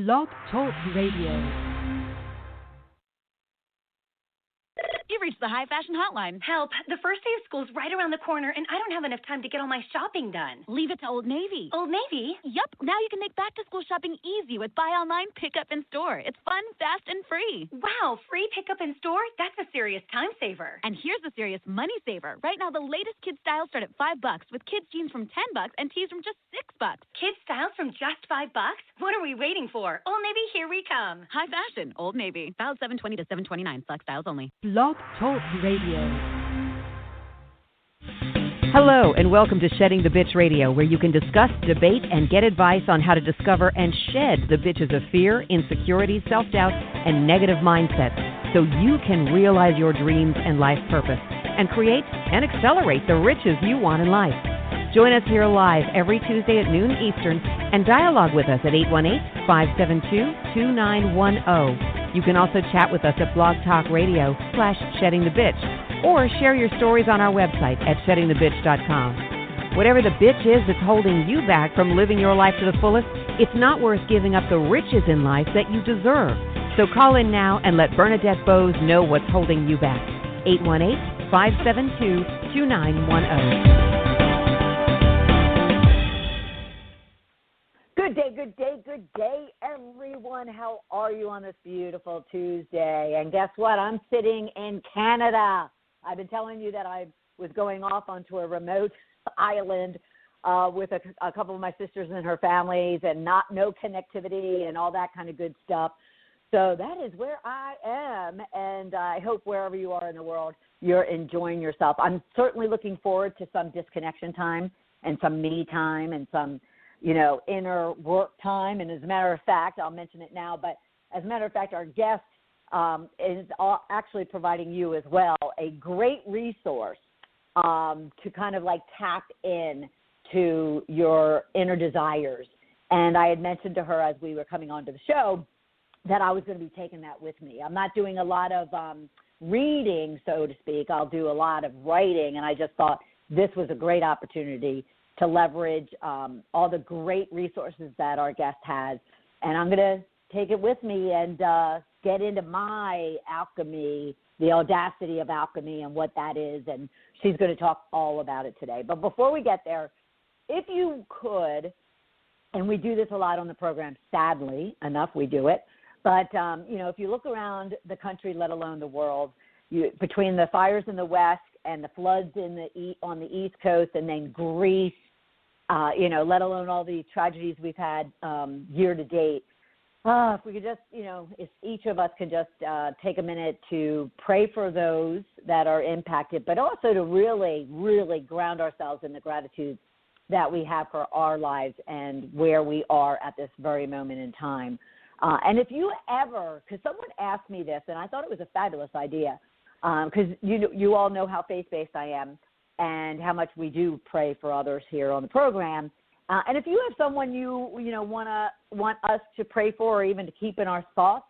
Blog Talk Radio. You've reached the High Fashion Hotline. Help. The first day of school's right around the corner, and I don't have enough time to get all my shopping done. Leave it to Old Navy. Old Navy? Yup. Now you can make back-to-school shopping easy with buy online, pick up in store. It's fun, fast, and free. Wow, free pickup in store? That's a serious time saver. And here's a serious money saver. Right now, the latest kids' styles start at $5, with kids' jeans from $10 and tees from just $6. Kids' styles from just $5? What are we waiting for? Old Navy, here we come. High fashion, Old Navy. Valid 7/20 to 7/29. Select styles only. Blog Talk Radio. Hello, and welcome to Shedding the Bitch Radio, where you can discuss, debate, and get advice on how to discover and shed the bitches of fear, insecurity, self-doubt, and negative mindsets so you can realize your dreams and life purpose and create and accelerate the riches you want in life. Join us here live every Tuesday at noon Eastern and dialogue with us at 818-572-2910. You can also chat with us at Blog Talk Radio /SheddingTheBitch or share your stories on our website at SheddingTheBitch.com. Whatever the bitch is that's holding you back from living your life to the fullest, it's not worth giving up the riches in life that you deserve. So call in now and let Bernadette Bowes know what's holding you back. 818-572-2910. Good day, everyone. How are you on this beautiful Tuesday? And guess what? I'm sitting in Canada. I've been telling you that I was going off onto a remote island with a couple of my sisters and her families and no connectivity and all that kind of good stuff. So that is where I am, and I hope wherever you are in the world, you're enjoying yourself. I'm certainly looking forward to some disconnection time and some me time and some inner work time. And as a matter of fact, I'll mention it now, but as a matter of fact, our guest is actually providing you as well a great resource to kind of like tap in to your inner desires. And I had mentioned to her as we were coming onto the show that I was going to be taking that with me. I'm not doing a lot of reading, so to speak. I'll do a lot of writing, and I just thought this was a great opportunity to leverage all the great resources that our guest has. And I'm going to take it with me and get into my alchemy, the audacity of alchemy and what that is. And she's going to talk all about it today. But before we get there, if you could, and we do this a lot on the program, sadly enough, we do it. But, if you look around the country, let alone the world, between the fires in the West and the floods on the East Coast and then Greece, let alone all the tragedies we've had year to date. If we could just, if each of us can just take a minute to pray for those that are impacted, but also to really, really ground ourselves in the gratitude that we have for our lives and where we are at this very moment in time. And if you ever, because someone asked me this, and I thought it was a fabulous idea, because you all know how faith-based I am, and how much we do pray for others here on the program. And if you have someone you want us to pray for or even to keep in our thoughts,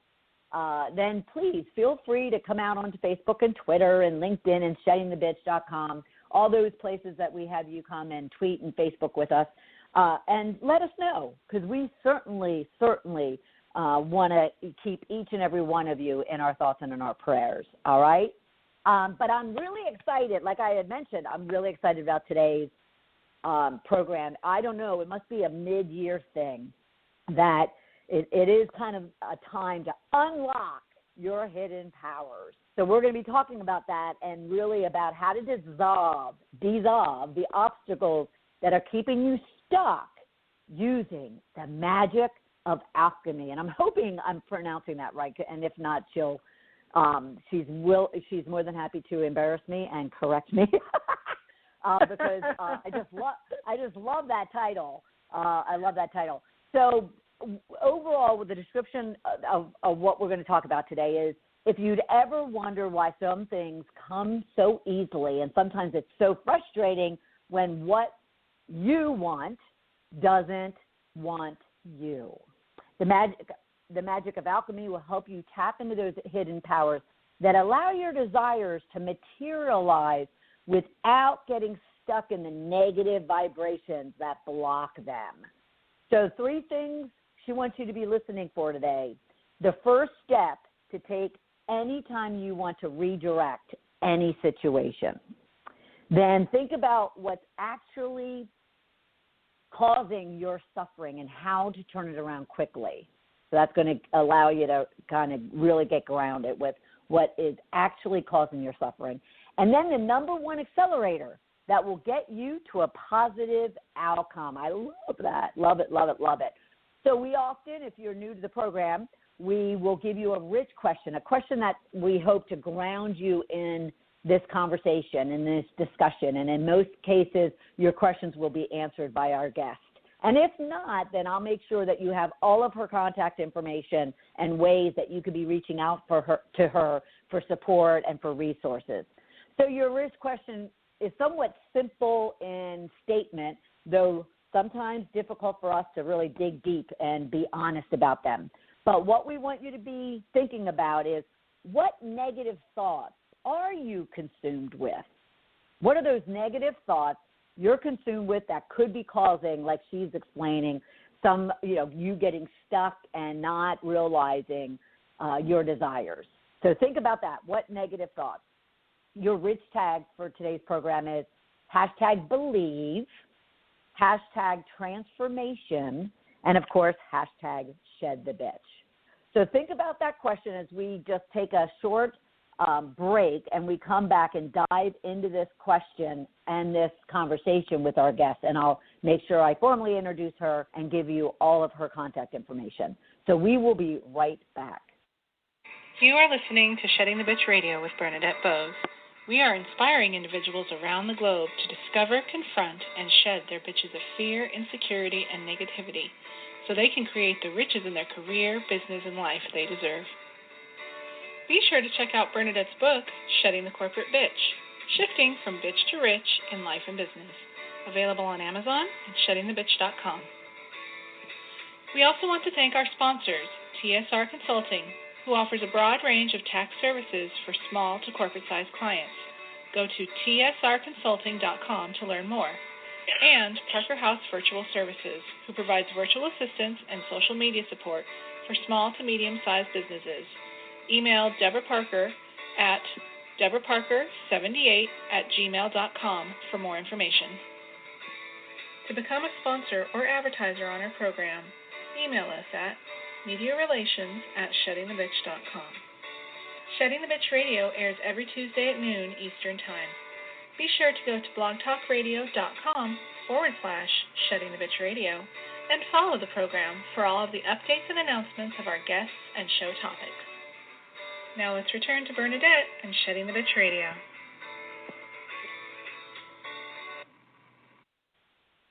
then please feel free to come out onto Facebook and Twitter and LinkedIn and SheddingTheBitch.com, all those places that we have you come and tweet and Facebook with us, and let us know, because we certainly want to keep each and every one of you in our thoughts and in our prayers, all right? But I'm really excited. Like I had mentioned, I'm really excited about today's program. I don't know. It must be a mid-year thing that it is kind of a time to unlock your hidden powers. So we're going to be talking about that and really about how to dissolve the obstacles that are keeping you stuck using the magic of alchemy. And I'm hoping I'm pronouncing that right. And if not, she's more than happy to embarrass me and correct me because I just love that title. I love that title. So overall, with the description of what we're going to talk about today is, if you'd ever wonder why some things come so easily, and sometimes it's so frustrating when what you want doesn't want you. The magic of alchemy will help you tap into those hidden powers that allow your desires to materialize without getting stuck in the negative vibrations that block them. So 3 things she wants you to be listening for today. The first step to take anytime you want to redirect any situation. Then think about what's actually causing your suffering and how to turn it around quickly. So that's going to allow you to kind of really get grounded with what is actually causing your suffering. And then the number one accelerator that will get you to a positive outcome. I love that. Love it, love it, love it. So we often, if you're new to the program, we will give you a rich question, a question that we hope to ground you in this conversation, in this discussion. And in most cases, your questions will be answered by our guest. And if not, then I'll make sure that you have all of her contact information and ways that you could be reaching out to her for support and for resources. So your rich question is somewhat simple in statement, though sometimes difficult for us to really dig deep and be honest about them. But what we want you to be thinking about is, what negative thoughts are you consumed with? What are those negative thoughts you're consumed with that could be causing, like she's explaining, some, you getting stuck and not realizing your desires? So think about that. What negative thoughts? Your rich tag for today's program is #believe, #transformation, and, of course, #shed-the-bitch. So think about that question as we just take a short break and we come back and dive into this question and this conversation with our guest. And I'll make sure I formally introduce her and give you all of her contact information. So we will be right back. You are listening to Shedding the Bitch Radio with Bernadette Bose. We are inspiring individuals around the globe to discover, confront, and shed their bitches of fear, insecurity, and negativity so they can create the riches in their career, business, and life they deserve. Be sure to check out Bernadette's book, Shedding the Corporate Bitch, Shifting from Bitch to Rich in Life and Business, available on Amazon and sheddingthebitch.com. We also want to thank our sponsors, TSR Consulting, who offers a broad range of tax services for small to corporate-sized clients. Go to tsrconsulting.com to learn more. And Parker House Virtual Services, who provides virtual assistance and social media support for small to medium-sized businesses. Email Deborah Parker at deborahparker78@gmail.com for more information. To become a sponsor or advertiser on our program, email us at mediarelations@sheddingthebitch.com. Shedding the Bitch Radio airs every Tuesday at noon Eastern Time. Be sure to go to blogtalkradio.com/Shedding the Bitch Radio and follow the program for all of the updates and announcements of our guests and show topics. Now let's return to Bernadette and Shedding the Bitch Radio.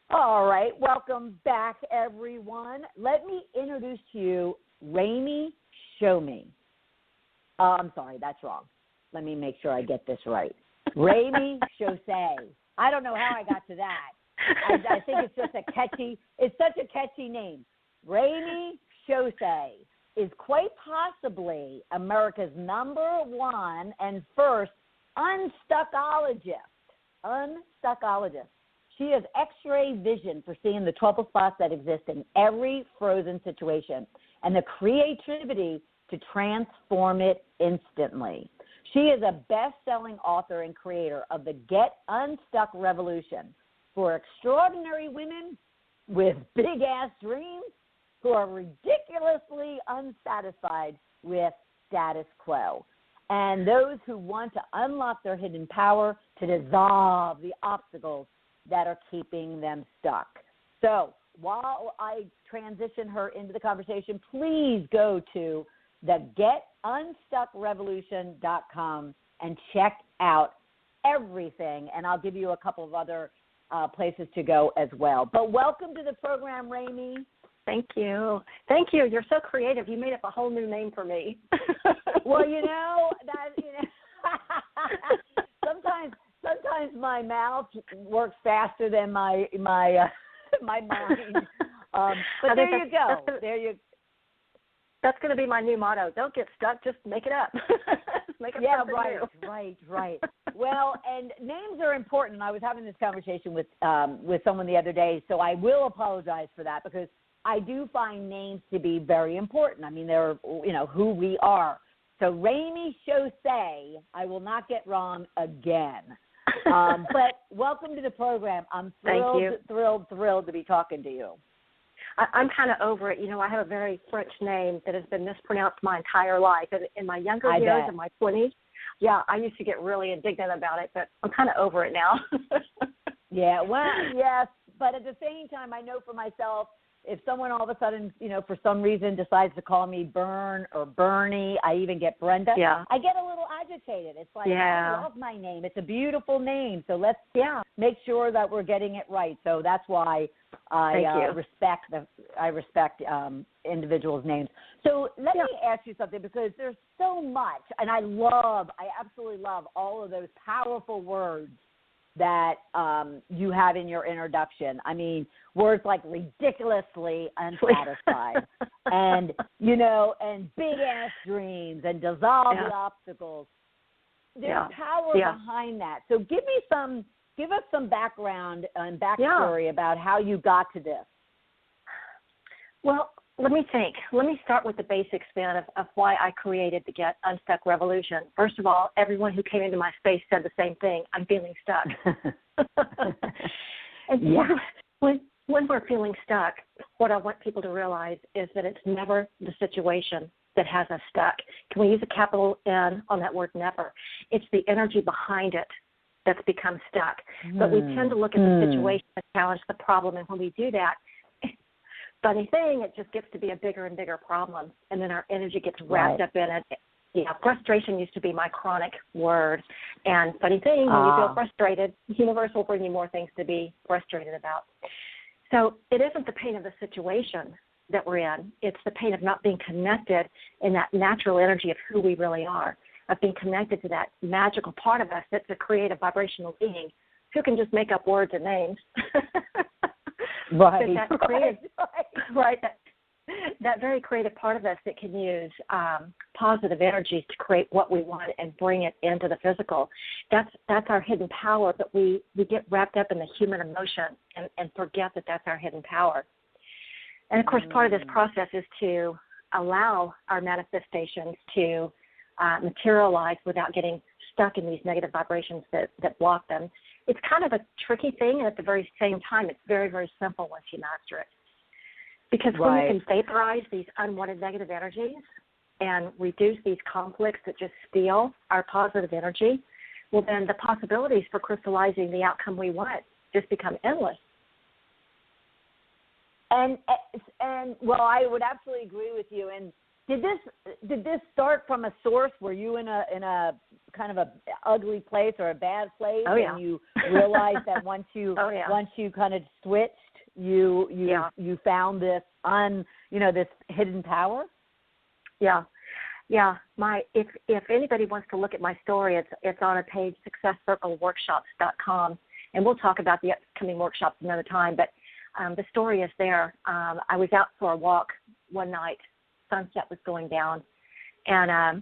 All right, welcome back, everyone. Let me introduce to you Rémy Chaussé. I'm sorry, that's wrong. Let me make sure I get this right. Rémy Chaussé. I don't know how I got to that. I think it's just such a catchy name. Rémy Chaussé is quite possibly America's #1 and first unstuckologist. She has X-ray vision for seeing the trouble spots that exist in every frozen situation and the creativity to transform it instantly. She is a best-selling author and creator of the Get Unstuck Revolution for extraordinary women with big-ass dreams who are ridiculously unsatisfied with status quo, and those who want to unlock their hidden power to dissolve the obstacles that are keeping them stuck. So while I transition her into the conversation, please go to the GetUnstuckRevolution.com and check out everything, and I'll give you a couple of other places to go as well. But welcome to the program, Rémy. Thank you. Thank you. You're so creative. You made up a whole new name for me. Well, sometimes my mouth works faster than my mind. But there you go. That's going to be my new motto. Don't get stuck. Just make it up. Make up something new. Right. Well, and names are important. I was having this conversation with someone the other day, so I will apologize for that because I do find names to be very important. I mean, they're, who we are. So Rémy Chaussé, I will not get wrong again. But welcome to the program. I'm thrilled to be talking to you. I'm kind of over it. I have a very French name that has been mispronounced my entire life. And in my younger years, in my 20s, I used to get really indignant about it, but I'm kind of over it now. Yeah, well, yes, but at the same time, I know for myself, if someone all of a sudden, for some reason decides to call me Bern or Bernie, I even get Brenda, I get a little agitated. It's like, I love my name. It's a beautiful name. So let's make sure that we're getting it right. So that's why I respect individuals' names. So let me ask you something, because there's so much, and I absolutely love all of those powerful words that you have in your introduction. I mean, words like ridiculously unsatisfied and, and big ass dreams and dissolve the obstacles. There's power behind that. So give us some background and backstory about how you got to this. Well, let me think. Let me start with the basic spin of why I created the Get Unstuck Revolution. First of all, everyone who came into my space said the same thing. I'm feeling stuck. And when we're feeling stuck, what I want people to realize is that it's never the situation that has us stuck. Can we use a capital N on that word never? It's the energy behind it that's become stuck. But we tend to look at the situation and challenge the problem, and when we do that, funny thing, it just gets to be a bigger and bigger problem, and then our energy gets wrapped up in it. Yeah, frustration used to be my chronic word. And funny thing, when you feel frustrated, the universe will bring you more things to be frustrated about. So it isn't the pain of the situation that we're in. It's the pain of not being connected in that natural energy of who we really are, of being connected to that magical part of us that's a creative vibrational being who can just make up words and names. That very creative part of us that can use positive energies to create what we want and bring it into the physical. That's our hidden power, but we get wrapped up in the human emotion and forget that that's our hidden power. And, of course, part of this process is to allow our manifestations to materialize without getting stuck in these negative vibrations that block them. It's kind of a tricky thing, and at the very same time, it's very, very simple once you master it. Because when you can vaporize these unwanted negative energies and reduce these conflicts that just steal our positive energy, well, then the possibilities for crystallizing the outcome we want just become endless. And well, I would absolutely agree with you. And did this start from a source? Were you in a kind of a ugly place or a bad place, and you realized that once you kind of switched, you found this this hidden power? Yeah. If anybody wants to look at my story, it's on a page, successcircleworkshops.com, and we'll talk about the upcoming workshops another time. But the story is there. I was out for a walk one night. Sunset was going down, and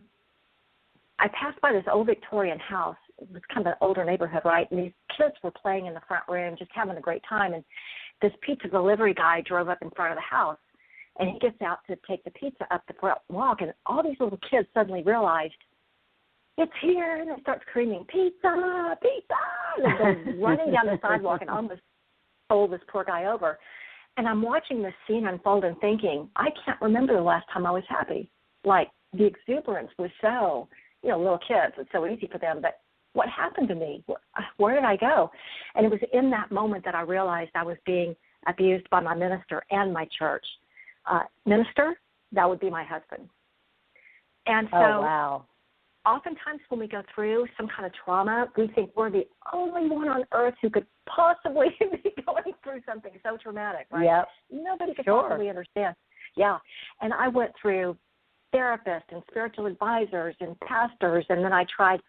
I passed by this old Victorian house. It was kind of an older neighborhood, right? And these kids were playing in the front room, just having a great time. And this pizza delivery guy drove up in front of the house, and he gets out to take the pizza up the front walk, and all these little kids suddenly realized, it's here, and they start screaming, pizza, pizza, and they go running down the sidewalk and almost pull this poor guy over. And I'm watching this scene unfold and thinking, I can't remember the last time I was happy. Like, the exuberance was so, little kids, it's so easy for them, but what happened to me? Where did I go? And it was in that moment that I realized I was being abused by my minister and my church. Minister, that would be my husband. And so oftentimes when we go through some kind of trauma, we think we're the only one on earth who could possibly be going through something so traumatic, right? Yep. Nobody could possibly understand. Yeah. And I went through therapists and spiritual advisors and pastors, and then I tried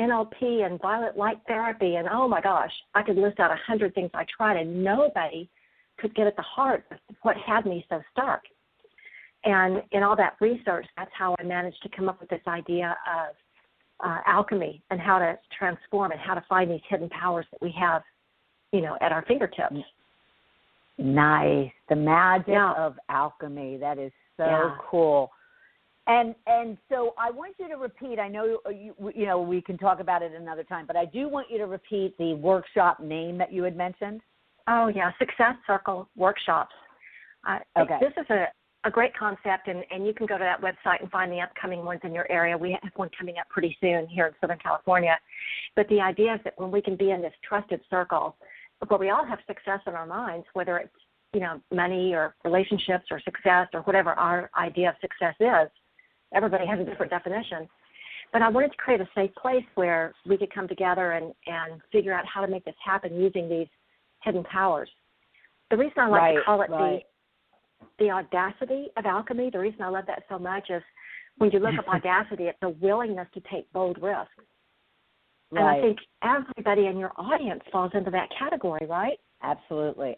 NLP and violet light therapy, and oh my gosh, I could list out 100 things I tried, and nobody could get at the heart of what had me so stuck. And in all that research, that's how I managed to come up with this idea of alchemy and how to transform and how to find these hidden powers that we have, at our fingertips. Nice. The magic of alchemy. That is so cool. And so I want you to repeat. I know you know we can talk about it another time, but I do want you to repeat the workshop name that you had mentioned. Oh yeah, Success Circle Workshops. Okay. This is a great concept, and you can go to that website and find the upcoming ones in your area. We have one coming up pretty soon here in Southern California. But the idea is that when we can be in this trusted circle where we all have success in our minds, whether it's, you know, money or relationships or success or whatever our idea of success is, everybody has a different definition. But I wanted to create a safe place where we could come together and figure out how to make this happen using these hidden powers. The reason I like to call it the audacity of alchemy, the reason I love that so much is when you look up audacity, it's a willingness to take bold risks. And I think everybody in your audience falls into that category, right? Absolutely.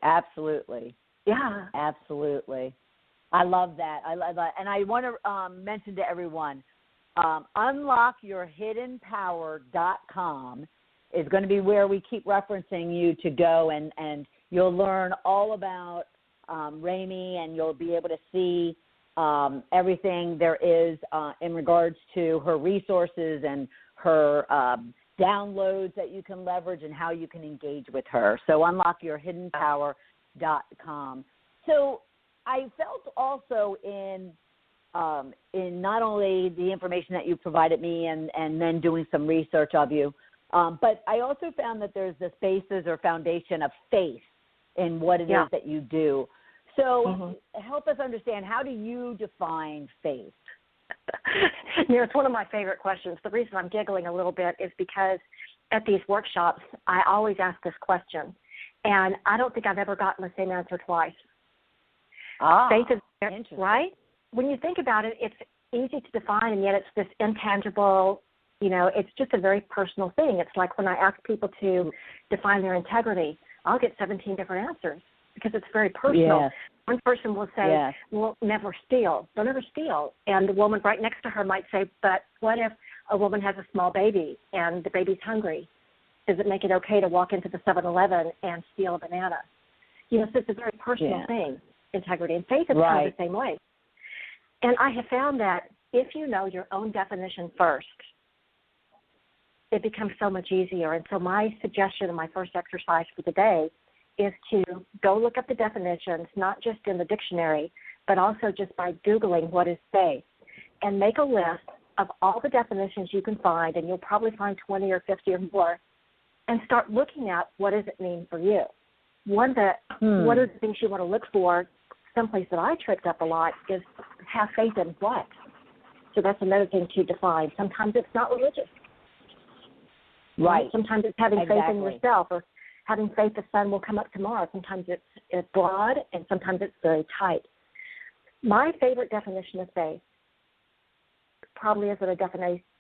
Yeah. Absolutely. I love that. And I want to mention to everyone, unlockyourhiddenpower.com is going to be where we keep referencing you to go, and you'll learn all about Rémy, and you'll be able to see everything there is in regards to her resources and her downloads that you can leverage and how you can engage with her. So unlockyourhiddenpower.com. So I felt also in not only the information that you provided me and then doing some research of you, but I also found that there's this basis or foundation of faith in what it is that you do. So help us understand, how do you define faith? You know, it's one of my favorite questions. The reason I'm giggling a little bit is because at these workshops, I always ask this question, and I don't think I've ever gotten the same answer twice. Faith is, right? When you think about it, it's easy to define, and yet it's this intangible, you know, it's just a very personal thing. It's like when I ask people to define their integrity, I'll get 17 different answers because it's very personal. Yes. One person will say, well, never steal. Don't ever steal. And the woman right next to her might say, but what if a woman has a small baby and the baby's hungry? Does it make it okay to walk into the 7-Eleven and steal a banana? You know, so it's a very personal thing, integrity. And faith is kind of the same way. And I have found that if you know your own definition first, it becomes so much easier. And so my suggestion and my first exercise for the day is to go look up the definitions, not just in the dictionary, but also just by Googling what is faith, and make a list of all the definitions you can find, and you'll probably find 20 or 50 or more, and start looking at what does it mean for you. What are the things you want to look for? Someplace that I tripped up a lot is have faith in what? So that's another thing to define. Sometimes it's not religious. Right. Sometimes it's having faith in yourself, or having faith the sun will come up tomorrow. Sometimes it's broad, and sometimes it's very tight. My favorite definition of faith probably isn't a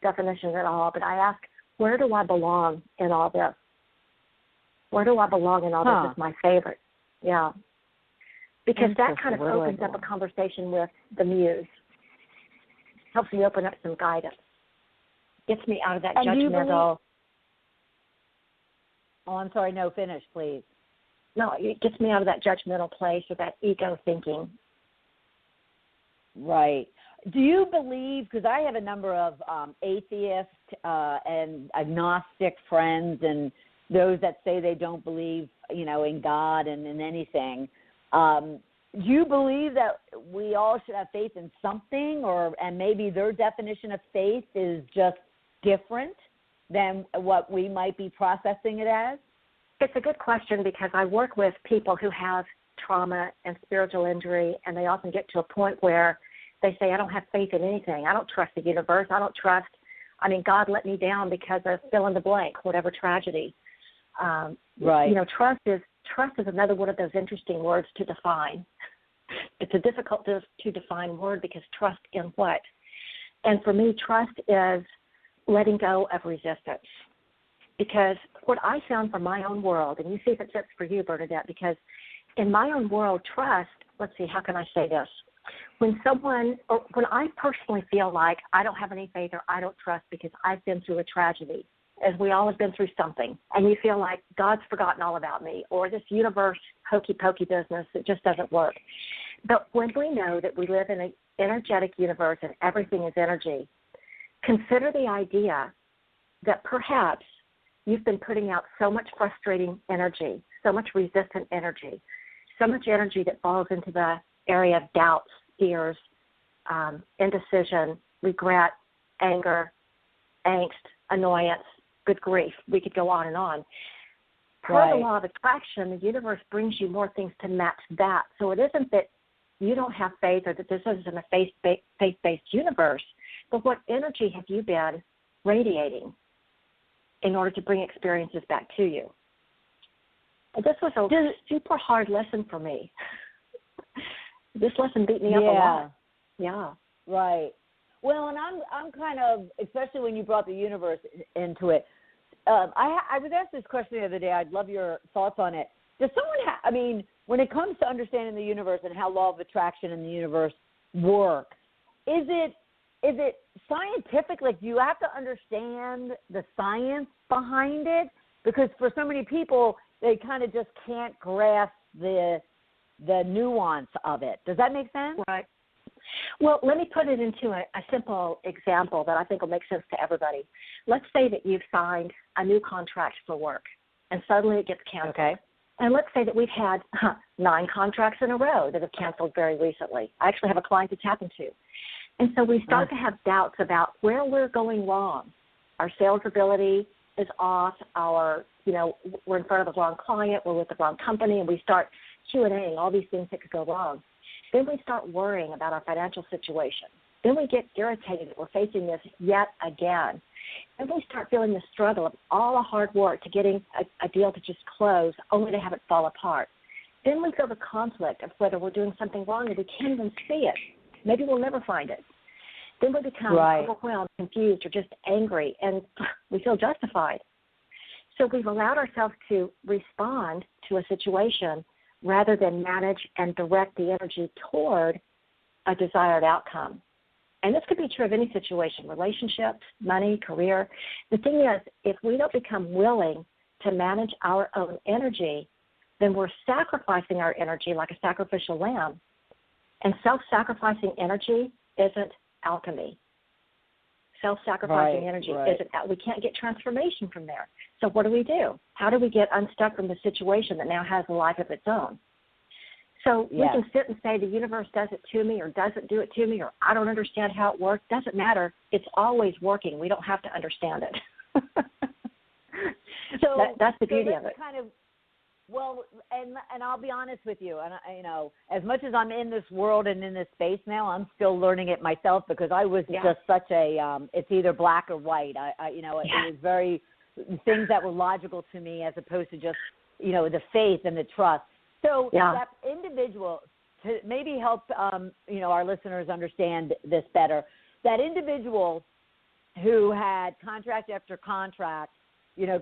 definition at all, but I ask, where do I belong in all this? Where do I belong in all this is my favorite. Yeah. Because that kind of opens up a conversation with the muse. Helps me open up some guidance. Gets me out of that judgmental. Oh, I'm sorry. No, finish, please. No, it gets me out of that judgmental place or that ego thinking. Right. Do you believe, because I have a number of atheist and agnostic friends and those that say they don't believe, you know, in God and in anything. Do you believe that we all should have faith in something, and maybe their definition of faith is just different than what we might be processing it as? It's a good question because I work with people who have trauma and spiritual injury, and they often get to a point where they say, I don't have faith in anything. I don't trust the universe. God let me down because of fill in the blank, whatever tragedy. Right. You know, trust is another one of those interesting words to define. It's a difficult to define word because trust in what? And for me, trust is letting go of resistance. Because what I found from my own world, and you see if it fits for you, Bernadette, because in my own world, trust, let's see, how can I say this? When I personally feel like I don't have any faith or I don't trust because I've been through a tragedy, as we all have been through something, and you feel like God's forgotten all about me, or this universe hokey-pokey business that just doesn't work. But when we know that we live in an energetic universe and everything is energy, consider the idea that perhaps you've been putting out so much frustrating energy, so much resistant energy, so much energy that falls into the area of doubts, fears, indecision, regret, anger, angst, annoyance, good grief. We could go on and on. Per the law of attraction, the universe brings you more things to match that. So it isn't that you don't have faith or that this isn't a faith-based universe, but what energy have you been radiating in order to bring experiences back to you? And this was a super hard lesson for me. This lesson beat me up a lot. Yeah. Right. Well, and I'm kind of, especially when you brought the universe into it, I was asked this question the other day. I'd love your thoughts on it. Does someone when it comes to understanding the universe and how law of attraction in the universe work, is it scientific? Like, do you have to understand the science behind it? Because for so many people, they kind of just can't grasp the nuance of it. Does that make sense? Right. Well, let me put it into a simple example that I think will make sense to everybody. Let's say that you've signed a new contract for work, and suddenly it gets canceled. Okay. And let's say that we've had 9 contracts in a row that have canceled very recently. I actually have a client it's happened to. And so we start to have doubts about where we're going wrong. Our sales ability is off. We're in front of the wrong client. We're with the wrong company, and we start Q&Aing all these things that could go wrong. Then we start worrying about our financial situation. Then we get irritated that we're facing this yet again. Then we start feeling the struggle of all the hard work to getting a deal to just close only to have it fall apart. Then we feel the conflict of whether we're doing something wrong or we can't even see it. Maybe we'll never find it. Then we become overwhelmed, confused, or just angry, and we feel justified. So we've allowed ourselves to respond to a situation rather than manage and direct the energy toward a desired outcome. And this could be true of any situation, relationships, money, career. The thing is, if we don't become willing to manage our own energy, then we're sacrificing our energy like a sacrificial lamb. And self-sacrificing energy isn't alchemy. Self-sacrificing energy isn't, we can't get transformation from there. So what do? How do we get unstuck from the situation that now has a life of its own? So we can sit and say the universe does it to me or doesn't do it to me or I don't understand how it works. Doesn't matter. It's always working. We don't have to understand it. So that's the beauty of it. And I'll be honest with you. And as much as I'm in this world and in this space now, I'm still learning it myself because I was just such a. It's either black or white. It was very things that were logical to me as opposed to just the faith and the trust. So that individual, to maybe help our listeners understand this better, that individual who had contract after contract,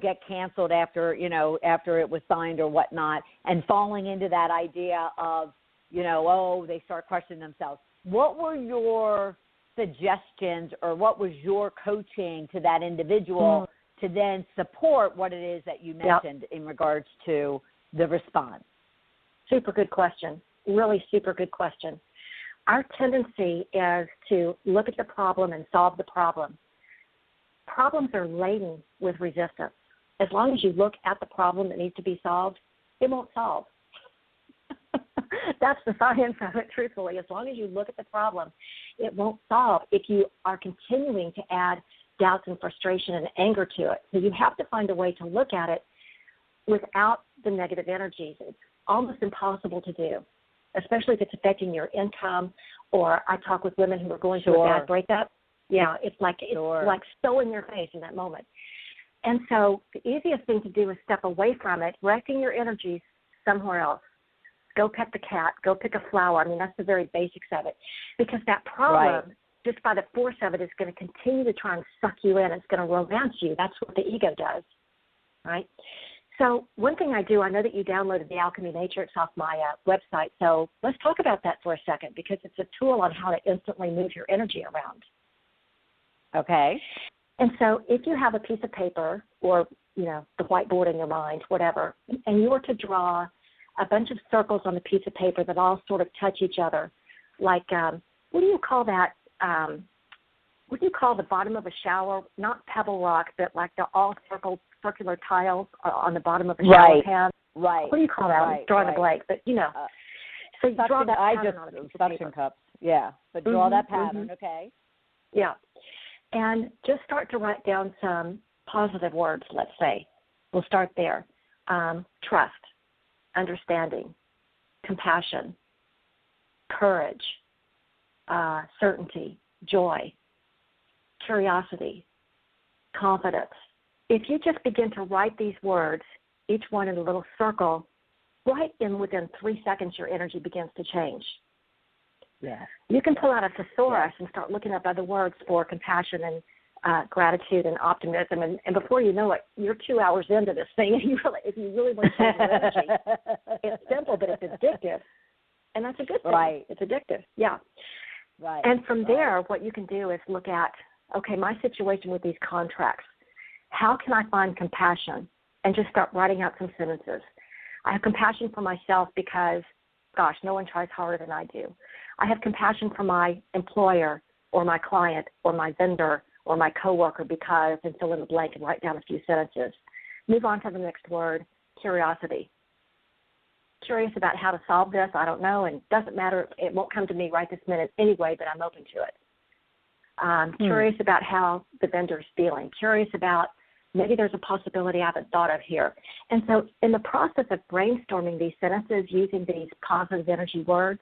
get canceled after it was signed or whatnot, and falling into that idea of, they start questioning themselves. What were your suggestions or what was your coaching to that individual to then support what it is that you mentioned in regards to the response? Super good question. Really super good question. Our tendency is to look at the problem and solve the problem. Problems are laden with resistance. As long as you look at the problem that needs to be solved, it won't solve. That's the science of it, truthfully. As long as you look at the problem, it won't solve if you are continuing to add doubts and frustration and anger to it. So you have to find a way to look at it without the negative energies. It's almost impossible to do, especially if it's affecting your income, or I talk with women who are going through a bad breakup. Yeah, it's like so in your face in that moment. And so the easiest thing to do is step away from it, directing your energies somewhere else. Go pet the cat, go pick a flower. I mean, that's the very basics of it. Because that problem, just by the force of it, is going to continue to try and suck you in. It's going to romance you. That's what the ego does, right? So one thing I do, I know that you downloaded the Alchemy Matrix off my website, so let's talk about that for a second because it's a tool on how to instantly move your energy around. Okay. And so if you have a piece of paper or, the whiteboard in your mind, whatever, and you were to draw a bunch of circles on the piece of paper that all sort of touch each other, like, what do you call that? What do you call the bottom of a shower? Not pebble rock, but like the all circular tiles on the bottom of a shower pan. Right. What do you call that? I'm drawing a blank, but so you draw that pattern on a piece of suction paper. cups. Yeah, but draw that pattern, okay? Yeah, and just start to write down some positive words. Let's say we'll start there: trust, understanding, compassion, courage, certainty, joy, curiosity, confidence. If you just begin to write these words, each one in a little circle, right in within 3 seconds, your energy begins to change. Yeah. You can pull out a thesaurus and start looking up other words for compassion and gratitude and optimism, and before you know it, you're 2 hours into this thing, and if you really want to change your energy, it's simple, but it's addictive, and that's a good thing. Right. It's addictive, yeah. Right. And from there, what you can do is look at, okay, my situation with these contracts. How can I find compassion? And just start writing out some sentences. I have compassion for myself because, gosh, no one tries harder than I do. I have compassion for my employer or my client or my vendor or my coworker because, and fill in the blank and write down a few sentences. Move on to the next word, curiosity. Curious about how to solve this, I don't know, and doesn't matter. It won't come to me right this minute anyway, but I'm open to it. Curious about how the vendor is feeling. Curious about maybe there's a possibility I haven't thought of here. And so in the process of brainstorming these sentences using these positive energy words,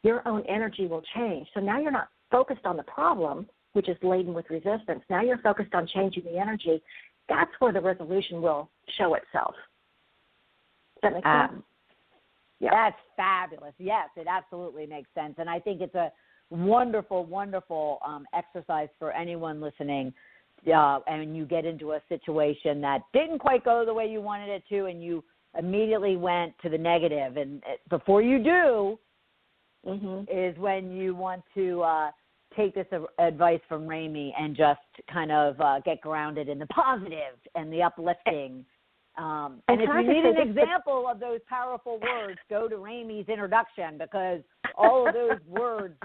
your own energy will change. So now you're not focused on the problem, which is laden with resistance. Now you're focused on changing the energy. That's where the resolution will show itself. Does that make sense? Yeah. That's fabulous. Yes, it absolutely makes sense. And I think it's a wonderful, wonderful exercise for anyone listening. And you get into a situation that didn't quite go the way you wanted it to, and you immediately went to the negative. And before you do, is when you want to take this advice from Rémy and just kind of get grounded in the positive and the uplifting. And if you need an example of those powerful words, go to Rémy's introduction, because all of those words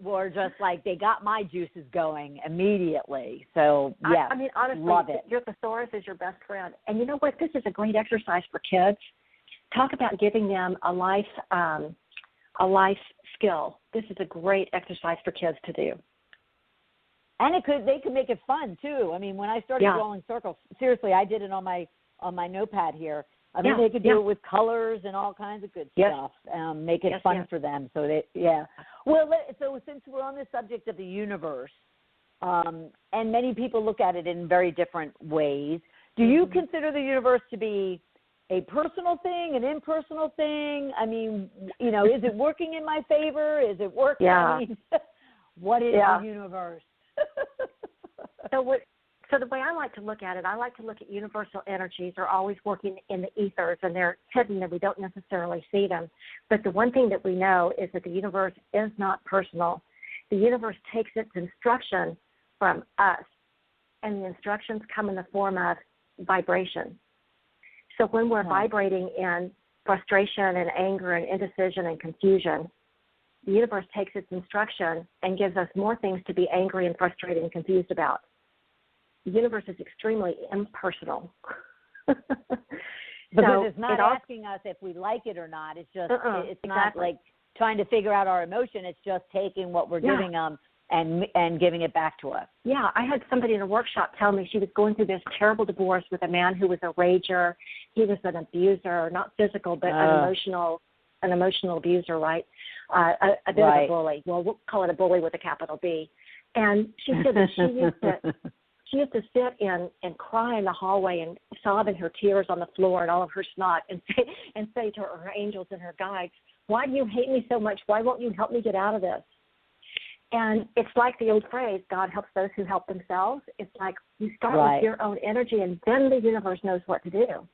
were just like, they got my juices going immediately. So, yes, I mean, honestly, love it. Your thesaurus is your best friend. And you know what? This is a great exercise for kids. Talk about giving them a life skill. This is a great exercise for kids to do. And they could make it fun, too. I mean, when I started drawing circles, seriously, I did it on my notepad here. I mean, they could do it with colors and all kinds of good stuff. Make it fun for them. So Well, so since we're on the subject of the universe, and many people look at it in very different ways, do you consider the universe to be a personal thing, an impersonal thing? I mean, is it working in my favor? Is it working? Yeah. I mean, what is the universe? So the way I like to look at it, I like to look at universal energies are always working in the ethers, and they're hidden and we don't necessarily see them. But the one thing that we know is that the universe is not personal. The universe takes its instruction from us, and the instructions come in the form of vibration. So when we're vibrating in frustration and anger and indecision and confusion, the universe takes its instruction and gives us more things to be angry and frustrated and confused about. The universe is extremely impersonal. Because it's not asking us if we like it or not. It's just it's not like trying to figure out our emotion. It's just taking what we're giving them and giving it back to us. Yeah, I had somebody in a workshop tell me she was going through this terrible divorce with a man who was a rager. He was an abuser, not physical, but an emotional abuser, right? A bit of a bully. Well, we'll call it a bully with a capital B. And she said that she used to sit and cry in the hallway and sob in her tears on the floor and all of her snot and say to her angels and her guides, "Why do you hate me so much? Why won't you help me get out of this?" And it's like the old phrase, God helps those who help themselves. It's like you start with your own energy, and then the universe knows what to do,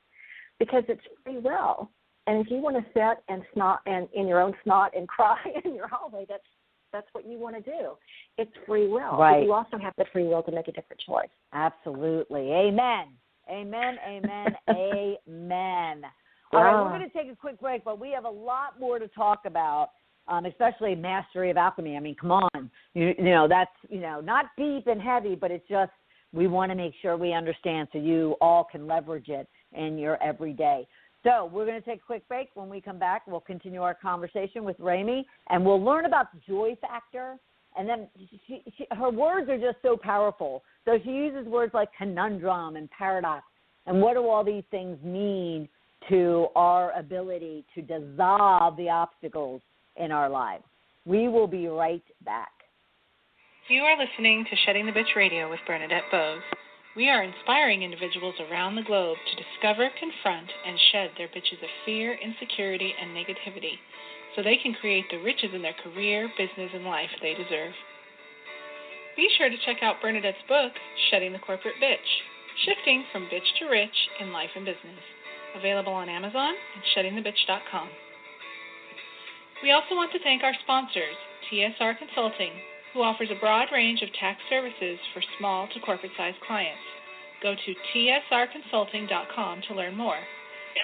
because it's free will. And if you want to sit and snot and in your own snot and cry in your hallway, that's that's what you want to do. It's free will. Right. But you also have the free will to make a different choice. Absolutely. Amen. Amen, amen, amen. All right, we're going to take a quick break, but we have a lot more to talk about, especially mastery of alchemy. I mean, come on. You know, that's, not deep and heavy, but it's just we want to make sure we understand so you all can leverage it in your everyday. So we're going to take a quick break. When we come back, we'll continue our conversation with Rémy, and we'll learn about the joy factor. And then her words are just so powerful. So she uses words like conundrum and paradox. And what do all these things mean to our ability to dissolve the obstacles in our lives? We will be right back. You are listening to Shedding the Bitch Radio with Bernadette Bose. We are inspiring individuals around the globe to discover, confront, and shed their bitches of fear, insecurity, and negativity so they can create the riches in their career, business, and life they deserve. Be sure to check out Bernadette's book, Shedding the Corporate Bitch, Shifting from Bitch to Rich in Life and Business, available on Amazon and sheddingthebitch.com. We also want to thank our sponsors, TSR Consulting, who offers a broad range of tax services for small to corporate-sized clients. Go to tsrconsulting.com to learn more.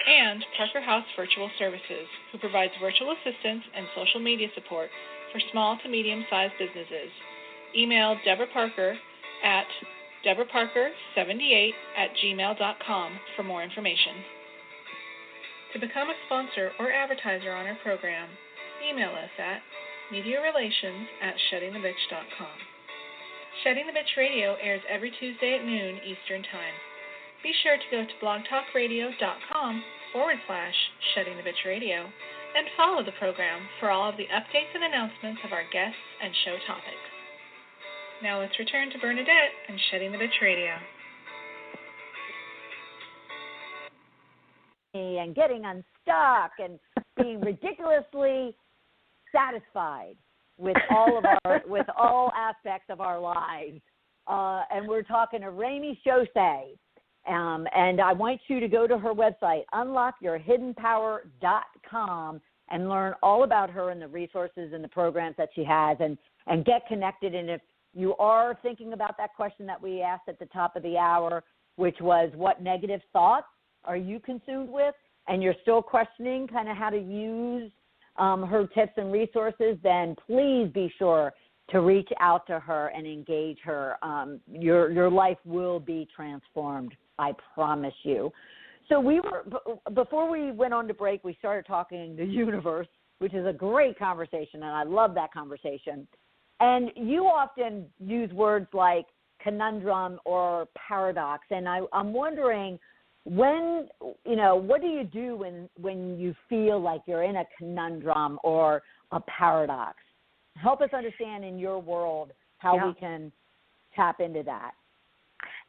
And Parker House Virtual Services, who provides virtual assistance and social media support for small to medium-sized businesses. Email Deborah Parker at deborahparker78@gmail.com for more information. To become a sponsor or advertiser on our program, email us at mediarelations@sheddingthebitch.com. Shedding the Bitch Radio airs every Tuesday at noon Eastern Time. Be sure to go to blogtalkradio.com/sheddingthebitchradio and follow the program for all of the updates and announcements of our guests and show topics. Now let's return to Bernadette and Shedding the Bitch Radio. And getting unstuck and being ridiculously satisfied with with all aspects of our lives. And we're talking to Rémy Chaussé. And I want you to go to her website, unlockyourhiddenpower.com, and learn all about her and the resources and the programs that she has, and get connected. And if you are thinking about that question that we asked at the top of the hour, which was what negative thoughts are you consumed with, and you're still questioning kind of how to use her tips and resources, then please be sure to reach out to her and engage her. Your life will be transformed, I promise you. So before we went on to break, we started talking the universe, which is a great conversation, and I love that conversation. And you often use words like conundrum or paradox, and I'm wondering, what do you do when you feel like you're in a conundrum or a paradox? Help us understand in your world how we can tap into that.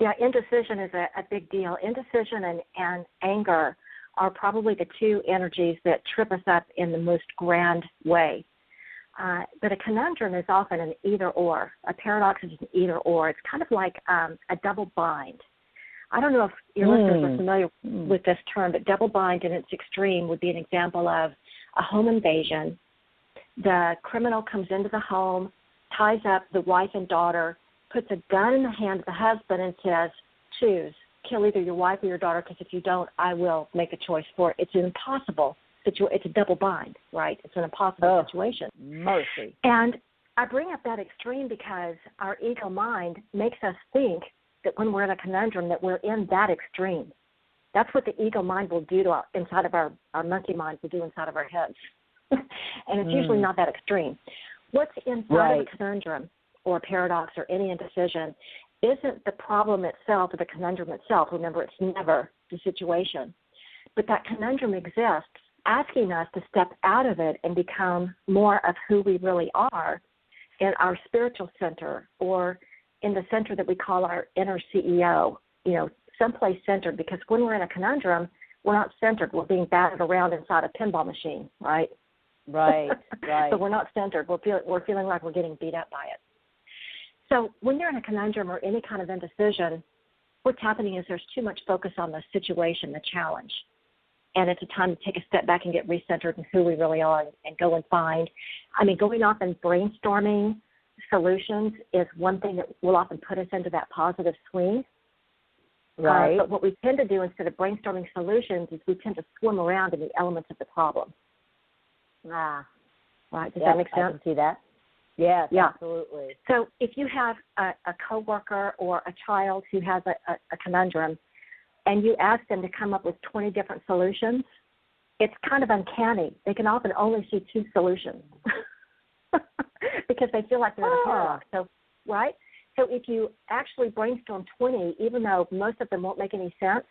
Yeah, indecision is a big deal. Indecision and anger are probably the two energies that trip us up in the most grand way. But a conundrum is often an either-or. A paradox is an either-or. It's kind of like a double bind. I don't know if your listeners are familiar with this term, but double bind in its extreme would be an example of a home invasion. The criminal comes into the home, ties up the wife and daughter, puts a gun in the hand of the husband and says, choose, kill either your wife or your daughter, because if you don't, I will make a choice for it. It's an impossible situation. It's a double bind, right? It's an impossible situation. Mercy. And I bring up that extreme because our ego mind makes us think that when we're in a conundrum that we're in that extreme. That's what the ego mind will do to inside of our monkey mind will do inside of our heads. And it's usually not that extreme. What's inside of a conundrum or a paradox or any indecision isn't the problem itself or the conundrum itself. Remember, it's never the situation. But that conundrum exists, asking us to step out of it and become more of who we really are in our spiritual center, or in the center that we call our inner CEO, someplace centered, because when we're in a conundrum, we're not centered. We're being batted around inside a pinball machine, right? Right. So we're not centered. We're feeling like we're getting beat up by it. So when you're in a conundrum or any kind of indecision, what's happening is there's too much focus on the situation, the challenge. and it's a time to take a step back and get recentered in who we really are and go and find. I mean, going off and brainstorming solutions is one thing that will often put us into that positive swing. Right. But what we tend to do instead of brainstorming solutions is we tend to swim around in the elements of the problem. Ah. Right. Does that make sense? I can see that. Yes, yeah, absolutely. So if you have a coworker or a child who has a conundrum, and you ask them to come up with 20 different solutions, it's kind of uncanny. They can often only see 2 solutions because they feel like they're in a paradox. So, right? So if you actually brainstorm 20, even though most of them won't make any sense,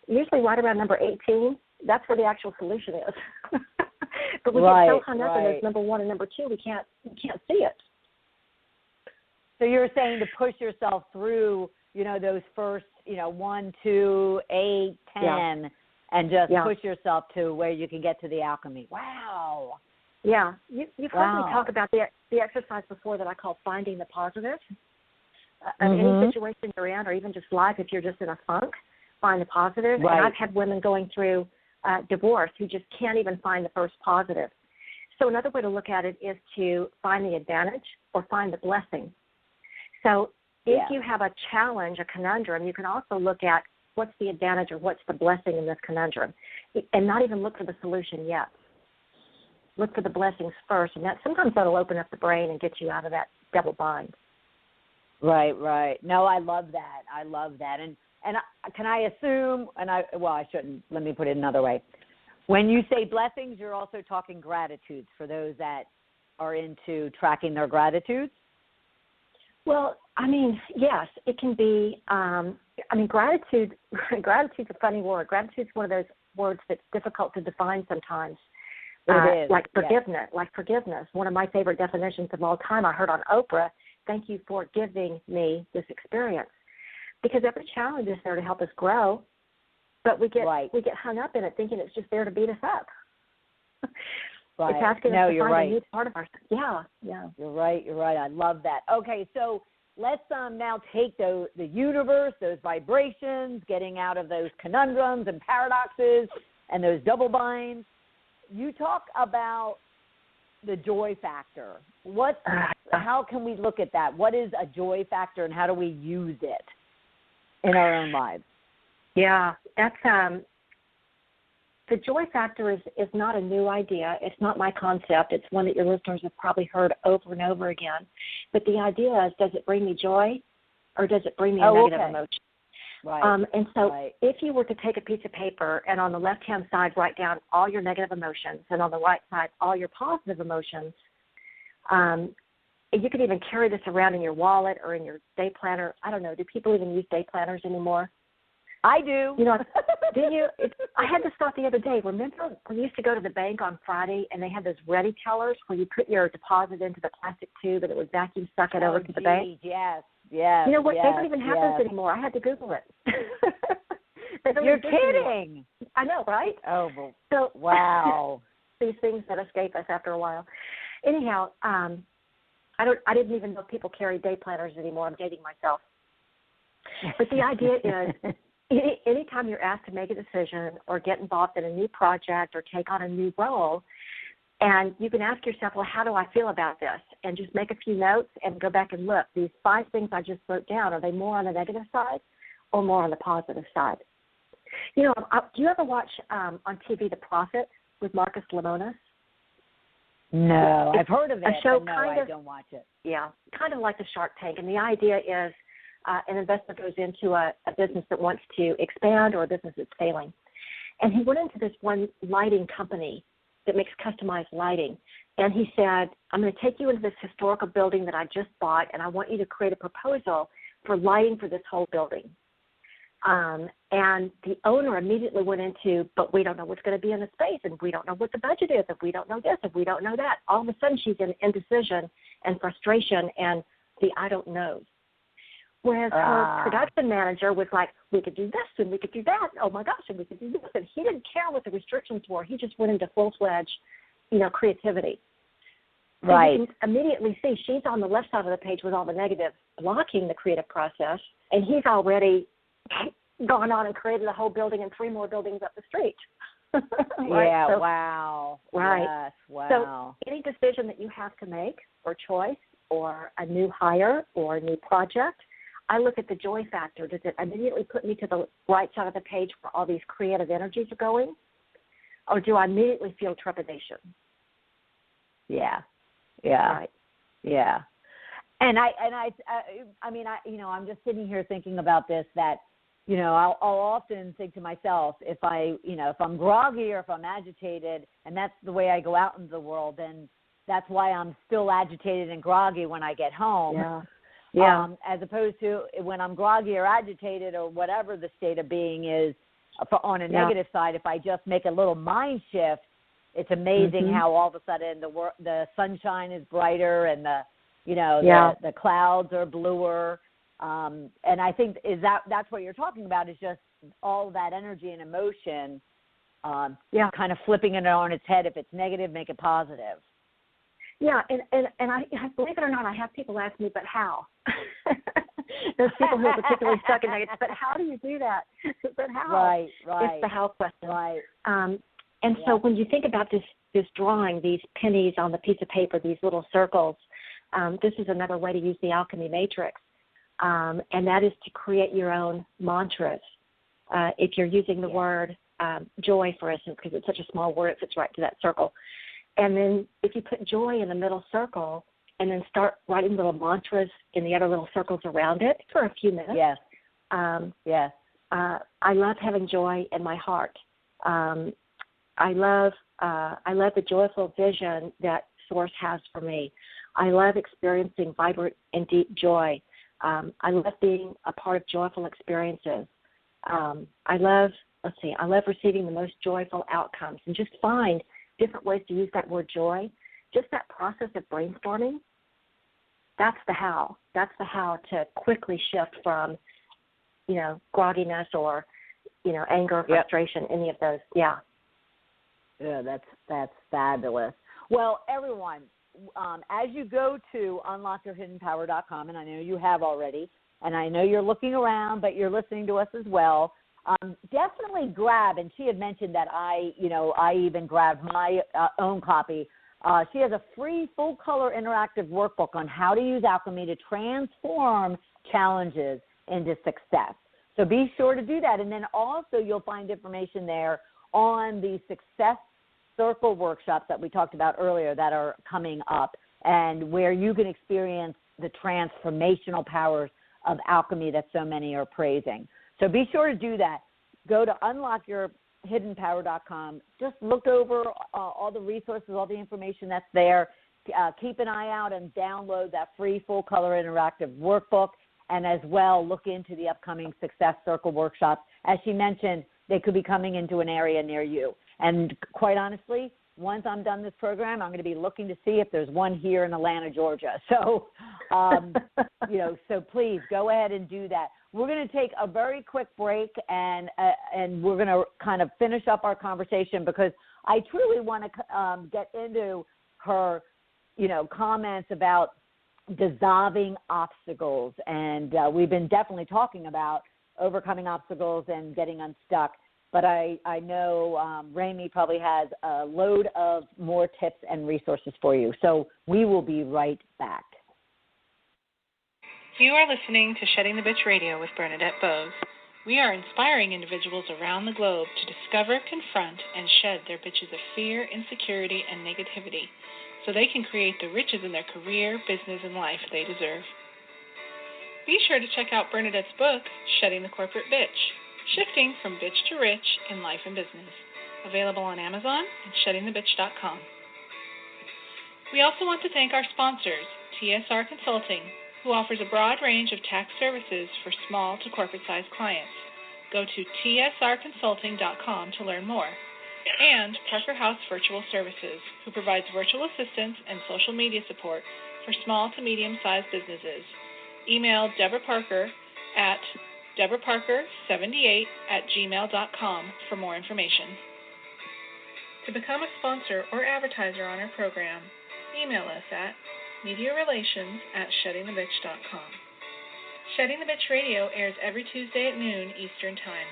usually right around number 18, that's where the actual solution is. But we get so hung up in this number 1 and number 2, we can't see it. So you're saying to push yourself through, those first, 1, 2, 8, 10, and just push yourself to where you can get to the alchemy. Wow. Yeah. You've heard me talk about the exercise before that I call finding the positive. Any situation you're in, or even just life, if you're just in a funk, find the positive. Right. And I've had women going through divorce who just can't even find the first positive. So another way to look at it is to find the advantage or find the blessing. So if you have a challenge, a conundrum, you can also look at what's the advantage or what's the blessing in this conundrum, and not even look for the solution yet. Look for the blessings first, and sometimes that'll open up the brain and get you out of that double bind. Right. No, I love that. And can I assume, I shouldn't, let me put it another way. When you say blessings, you're also talking gratitudes for those that are into tracking their gratitudes? Well, yes, it can be, gratitude's a funny word. Gratitude's one of those words that's difficult to define sometimes. It is. Like forgiveness. One of my favorite definitions of all time I heard on Oprah, thank you for giving me this experience. Because every challenge is there to help us grow, but we get hung up in it thinking it's just there to beat us up. Right. It's asking us to find a new part of ourselves. Yeah. You're right. I love that. Okay, so let's now take the universe, those vibrations, getting out of those conundrums and paradoxes and those double binds. You talk about the joy factor. How can we look at that? What is a joy factor, and how do we use it in our own lives? Yeah, that's the joy factor is not a new idea. It's not my concept. It's one that your listeners have probably heard over and over again. But the idea is, does it bring me joy, or does it bring me a negative emotion? Right. And so if you were to take a piece of paper and on the left-hand side write down all your negative emotions, and on the right side all your positive emotions, you could even carry this around in your wallet or in your day planner. I don't know. Do people even use day planners anymore? I do. Do you? I had this thought the other day. Remember, we used to go to the bank on Friday, and they had those ready tellers where you put your deposit into the plastic tube, and it would vacuum suck it over to the bank? Yes. You know what? They don't even have those anymore. I had to Google it. You're kidding. I know, right? Oh, well, so, wow. These things that escape us after a while. Anyhow, I didn't even know people carry day planners anymore. I'm dating myself. But the idea is, anytime you're asked to make a decision or get involved in a new project or take on a new role, and you can ask yourself, well, how do I feel about this? And just make a few notes and go back and look. These 5 things I just wrote down, are they more on the negative side or more on the positive side? Do you ever watch on TV The Prophet with Marcus Lemonis? No, I've heard of it, a show but no, I don't watch it. Yeah, kind of like the Shark Tank. And the idea is an investor goes into a business that wants to expand or a business that's failing. And he went into this one lighting company that makes customized lighting. And he said, I'm going to take you into this historical building that I just bought, and I want you to create a proposal for lighting for this whole building. And the owner immediately went into, but we don't know what's going to be in the space, and we don't know what the budget is, if we don't know this, if we don't know that. All of a sudden she's in indecision and frustration and the I don't knows. Whereas her production manager was like, we could do this and we could do that. Oh, my gosh, and we could do this. And he didn't care what the restrictions were. He just went into full-fledged, creativity. So right. you can immediately see she's on the left side of the page with all the negative blocking the creative process, and he's already gone on and created a whole building and 3 more buildings up the street. Right? Yeah, So, wow. right. Yes, wow. So any decision that you have to make, or choice, or a new hire, or a new project, I look at the joy factor. Does it immediately put me to the right side of the page where all these creative energies are going? Or do I immediately feel trepidation? Yeah. Yeah. Right. Yeah. And I'm just sitting here thinking about this, that, I'll often think to myself, if I'm groggy or if I'm agitated, and that's the way I go out into the world, then that's why I'm still agitated and groggy when I get home. Yeah. Yeah. As opposed to when I'm groggy or agitated or whatever the state of being is, on a negative side, if I just make a little mind shift, it's amazing how all of a sudden the sunshine is brighter and the clouds are bluer. And I think that's what you're talking about, is just all that energy and emotion, kind of flipping it on its head. If it's negative, make it positive. Yeah, and I believe it or not, I have people ask me, but how? There's people who are particularly stuck in negative, but how do you do that? But how? Right. It's the how question. Right. So when you think about this drawing, these pennies on the piece of paper, these little circles, this is another way to use the alchemy matrix, and that is to create your own mantras. If you're using the word joy, for instance, because it's such a small word, it fits right to that circle. And then if you put joy in the middle circle and then start writing little mantras in the other little circles around it for a few minutes. Yes. I love having joy in my heart. I love the joyful vision that Source has for me. I love experiencing vibrant and deep joy. I love being a part of joyful experiences. I love receiving the most joyful outcomes, and just find different ways to use that word joy. Just that process of brainstorming, that's the how. That's the how to quickly shift from, grogginess or, anger, frustration, any of those. Yeah. Yeah, that's fabulous. Well, everyone, as you go to unlockyourhiddenpower.com, and I know you have already, and I know you're looking around, but you're listening to us as well, definitely grab, and she had mentioned that I even grabbed my own copy. She has a free full-color interactive workbook on how to use alchemy to transform challenges into success. So be sure to do that. And then also you'll find information there on the Success Circle workshops that we talked about earlier that are coming up, and where you can experience the transformational powers of alchemy that so many are praising. So be sure to do that. Go to unlockyourhiddenpower.com. Just look over all the resources, all the information that's there. Keep an eye out and download that free full-color interactive workbook, and as well look into the upcoming Success Circle workshops. As she mentioned, they could be coming into an area near you. And quite honestly, once I'm done this program, I'm going to be looking to see if there's one here in Atlanta, Georgia. So, so please go ahead and do that. We're going to take a very quick break, and we're going to kind of finish up our conversation, because I truly want to get into her, comments about dissolving obstacles. And we've been definitely talking about overcoming obstacles and getting unstuck. But I know Rémy probably has a load of more tips and resources for you. So we will be right back. You are listening to Shedding the Bitch Radio with Bernadette Bose. We are inspiring individuals around the globe to discover, confront, and shed their bitches of fear, insecurity, and negativity, so they can create the riches in their career, business, and life they deserve. Be sure to check out Bernadette's book, Shedding the Corporate Bitch, Shifting from Bitch to Rich in Life and Business, available on Amazon and sheddingthebitch.com. We also want to thank our sponsors, TSR Consulting, who offers a broad range of tax services for small to corporate-sized clients. Go to tsrconsulting.com to learn more. And Parker House Virtual Services, who provides virtual assistance and social media support for small to medium-sized businesses. Email Deborah Parker at deborahparker78@gmail.com for more information. To become a sponsor or advertiser on our program, email us at mediarelations@sheddingthebitch.com. Shedding the Bitch Radio airs every Tuesday at noon Eastern Time.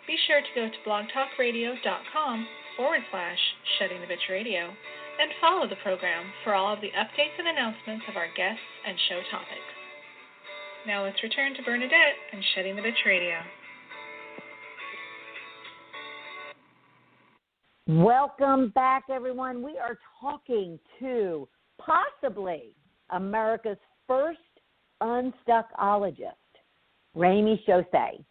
Be sure to go to blogtalkradio.com/Shedding the Bitch Radio and follow the program for all of the updates and announcements of our guests and show topics. Now let's return to Bernadette and Shedding the Bitch Radio. Welcome back, everyone. We are talking to possibly America's first unstuckologist, Rémy Chaussé.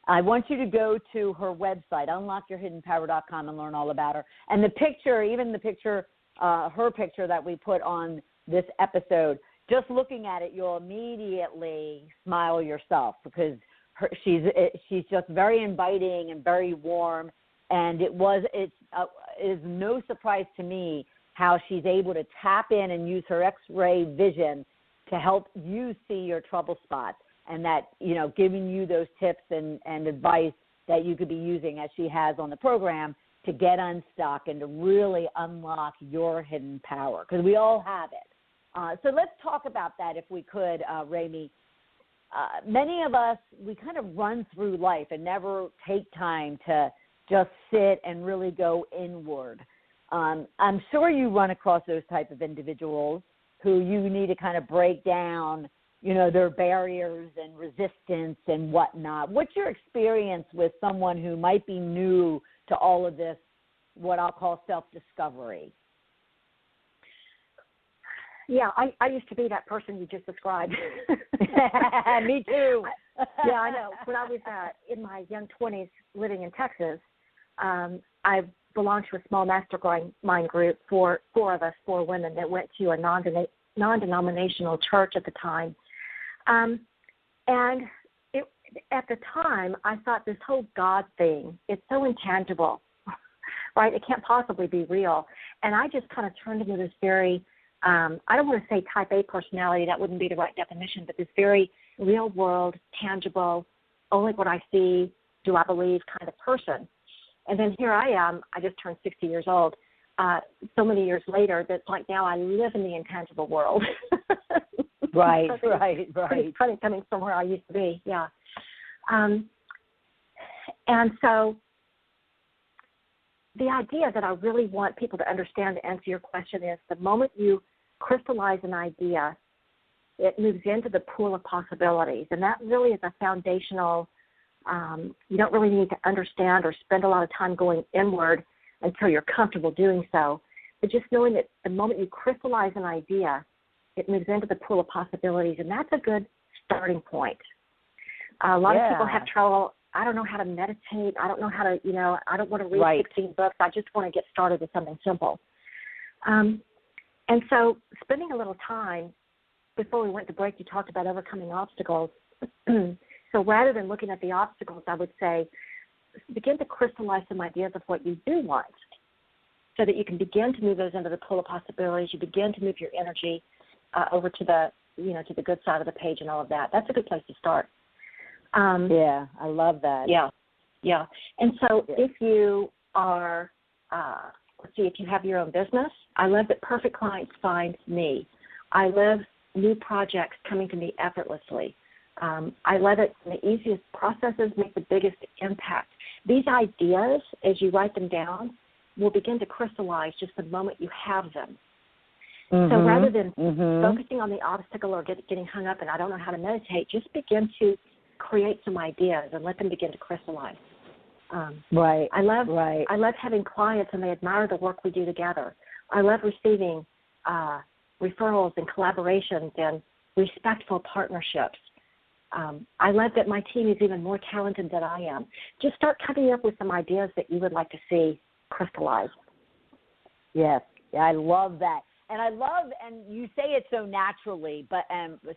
I want you to go to her website, unlockyourhiddenpower.com, and learn all about her. And the picture, even the picture, her picture that we put on this episode, just looking at it, you'll immediately smile yourself because she's just very inviting and very warm. And it is no surprise to me how she's able to tap in and use her X-ray vision to help you see your trouble spots, and that, giving you those tips and advice that you could be using, as she has on the program, to get unstuck and to really unlock your hidden power, because we all have it. So let's talk about that if we could, Rémy. Many of us, we kind of run through life and never take time to just sit and really go inward. I'm sure you run across those type of individuals who you need to kind of break down, their barriers and resistance and whatnot. What's your experience with someone who might be new to all of this, what I'll call self-discovery? Yeah, I used to be that person you just described. Me too. Yeah, I know. When I was in my young 20s living in Texas, I belonged to a small mastermind group, four of us, 4 women that went to a non-denominational church at the time. And at the time, I thought this whole God thing, it's so intangible, right? It can't possibly be real. And I just kind of turned into this very, I don't want to say type A personality, that wouldn't be the right definition, but this very real world, tangible, only what I see do I believe kind of person. And then here I am, I just turned 60 years old, so many years later, that like now I live in the intangible world. Right. Pretty funny coming from where I used to be, yeah. And so the idea that I really want people to understand to answer your question is the moment you crystallize an idea, it moves into the pool of possibilities. And that really is a foundational, you don't really need to understand or spend a lot of time going inward until you're comfortable doing so. But just knowing that the moment you crystallize an idea, it moves into the pool of possibilities, and that's a good starting point. A lot of people have trouble. I don't know how to meditate. I don't know how to, I don't want to read 16 books. I just want to get started with something simple. And so spending a little time, before we went to break, you talked about overcoming obstacles. So rather than looking at the obstacles, I would say begin to crystallize some ideas of what you do want so that you can begin to move those into the pool of possibilities. You begin to move your energy over to the, to the good side of the page and all of that. That's a good place to start. Yeah, I love that. Yeah. And so if you are, if you have your own business, I love that perfect clients find me. I love new projects coming to me effortlessly. I love it. The easiest processes make the biggest impact. These ideas, as you write them down, will begin to crystallize just the moment you have them. Mm-hmm. So rather than focusing on the obstacle or getting hung up and I don't know how to meditate, just begin to create some ideas and let them begin to crystallize. I love having clients and they admire the work we do together. I love receiving referrals and collaborations and respectful partnerships. I love that my team is even more talented than I am. Just start coming up with some ideas that you would like to see crystallized. Yes, I love that. And I love, and you say it so naturally, but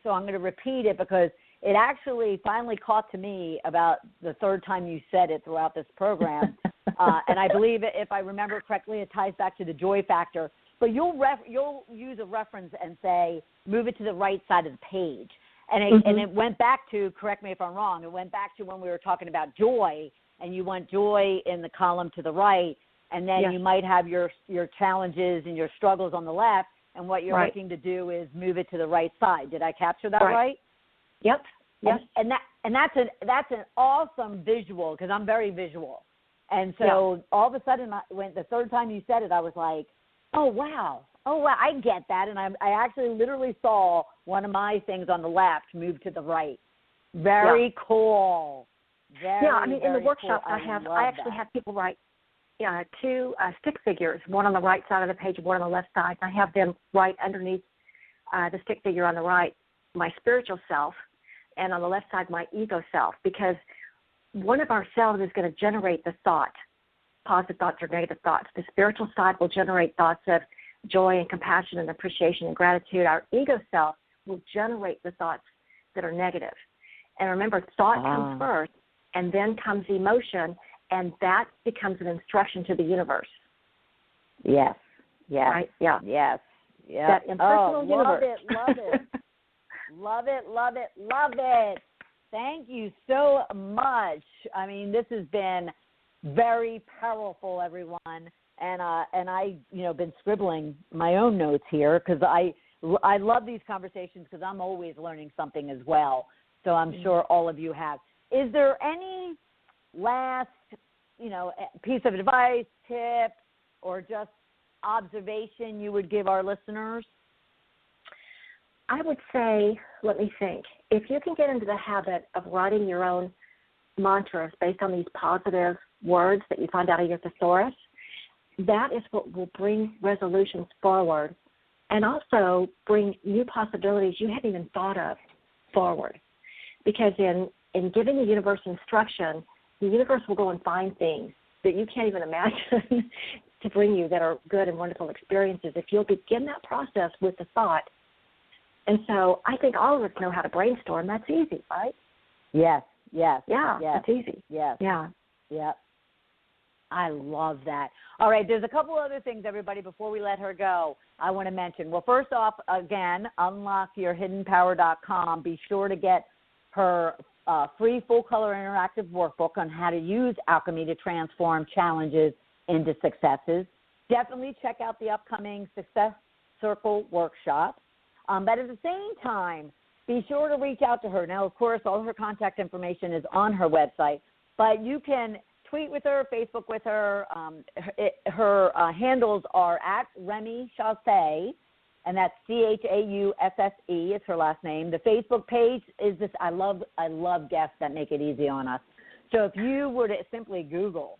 so I'm going to repeat it because it actually finally caught to me about the third time you said it throughout this program. And I believe, if I remember correctly, it ties back to the joy factor. But you'll use a reference and say, move it to the right side of the page. And it went back to, correct me if I'm wrong, it went back to when we were talking about joy, and you want joy in the column to the right, and then you might have your challenges and your struggles on the left, and what you're looking to do is move it to the right side. Did I capture that right? Yep. Yes. And that's an awesome visual because I'm very visual. And so all of a sudden, when the third time you said it, I was like, oh, wow, I get that. And I actually literally saw one of my things on the left move to the right. Very cool. Very, I mean, in the workshops cool. I actually have people write two stick figures, one on the right side of the page, one on the left side. I have them write underneath the stick figure on the right, my spiritual self, and on the left side, my ego self, because one of our selves is going to generate the thought, positive thoughts or negative thoughts. The spiritual side will generate thoughts of joy and compassion and appreciation and gratitude. Our ego self will generate the thoughts that are negative. And remember, thought comes first, and then comes emotion, and that becomes an instruction to the universe. Yes. Right? Yeah. Yes. That impersonal universe. Love it. Love it, love it, love it. Thank you so much. I mean, this has been very powerful, everyone. And I, been scribbling my own notes here because I love these conversations because I'm always learning something as well. So I'm sure all of you have. Is there any last, piece of advice, tip, or just observation you would give our listeners? I would say, let me think, if you can get into the habit of writing your own mantras based on these positive words that you find out of your thesaurus, that is what will bring resolutions forward and also bring new possibilities you hadn't even thought of forward. Because in giving the universe instruction, the universe will go and find things that you can't even imagine to bring you that are good and wonderful experiences if you'll begin that process with the thought. And so I think all of us know how to brainstorm. That's easy, right? Yes. Yeah, yes. that's easy. Yes. Yeah. Yep. I love that. All right, there's a couple other things, everybody, before we let her go, I want to mention. Well, first off, again, unlockyourhiddenpower.com. Be sure to get her free full-color interactive workbook on how to use alchemy to transform challenges into successes. Definitely check out the upcoming Success Circle workshop. But at the same time, be sure to reach out to her. Now, of course, all her contact information is on her website, but you can tweet with her, Facebook with her. Her handles are at Rémy Chaussé, and that's Chausse is her last name. The Facebook page is this. I love guests that make it easy on us. So if you were to simply Google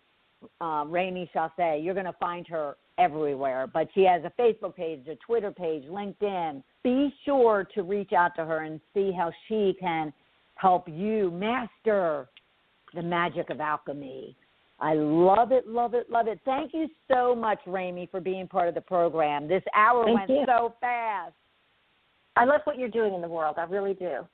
Rémy Chaussé, you're going to find her everywhere. But she has a Facebook page, a Twitter page, LinkedIn. Be sure to reach out to her and see how she can help you master the magic of alchemy. I love it, love it, love it. Thank you so much, Rémy, for being part of the program. This hour went so fast. I love what you're doing in the world. I really do.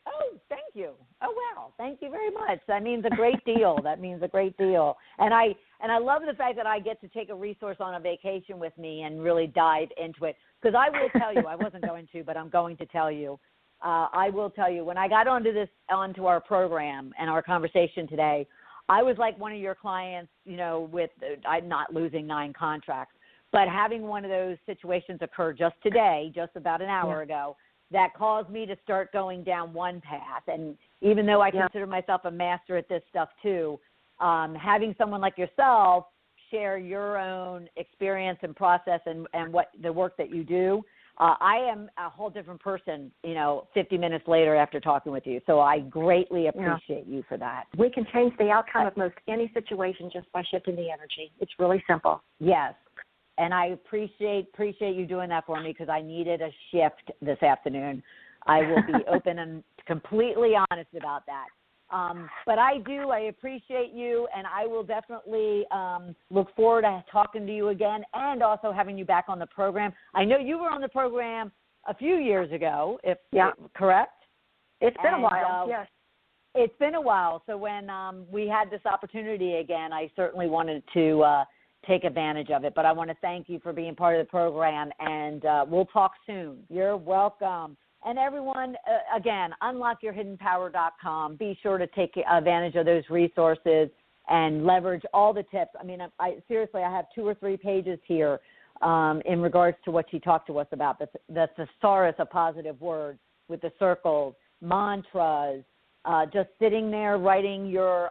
Oh, thank you. Oh, wow. Thank you very much. That means a great deal. That means a great deal. And I love the fact that I get to take a resource on a vacation with me and really dive into it. Because I will tell you, I wasn't going to, but I'm going to tell you. I will tell you, when I got onto our program and our conversation today, I was like one of your clients, with I'm not losing 9 contracts, but having one of those situations occur just today, just about an hour ago, that caused me to start going down one path. And even though I consider myself a master at this stuff too, having someone like yourself share your own experience and process and what the work that you do, I am a whole different person, 50 minutes later after talking with you. So I greatly appreciate you for that. We can change the outcome of most any situation just by shifting the energy. It's really simple. Yes. And I appreciate you doing that for me because I needed a shift this afternoon. I will be open and completely honest about that. But I appreciate you, and I will definitely look forward to talking to you again and also having you back on the program. I know you were on the program a few years ago, correct? It's been a while, yes. It's been a while. So when we had this opportunity again, I certainly wanted to take advantage of it. But I want to thank you for being part of the program, and we'll talk soon. You're welcome. And everyone, again, unlockyourhiddenpower.com. Be sure to take advantage of those resources and leverage all the tips. I mean, seriously, I have 2 or 3 pages here in regards to what she talked to us about, the thesaurus of positive words with the circles mantras, just sitting there writing your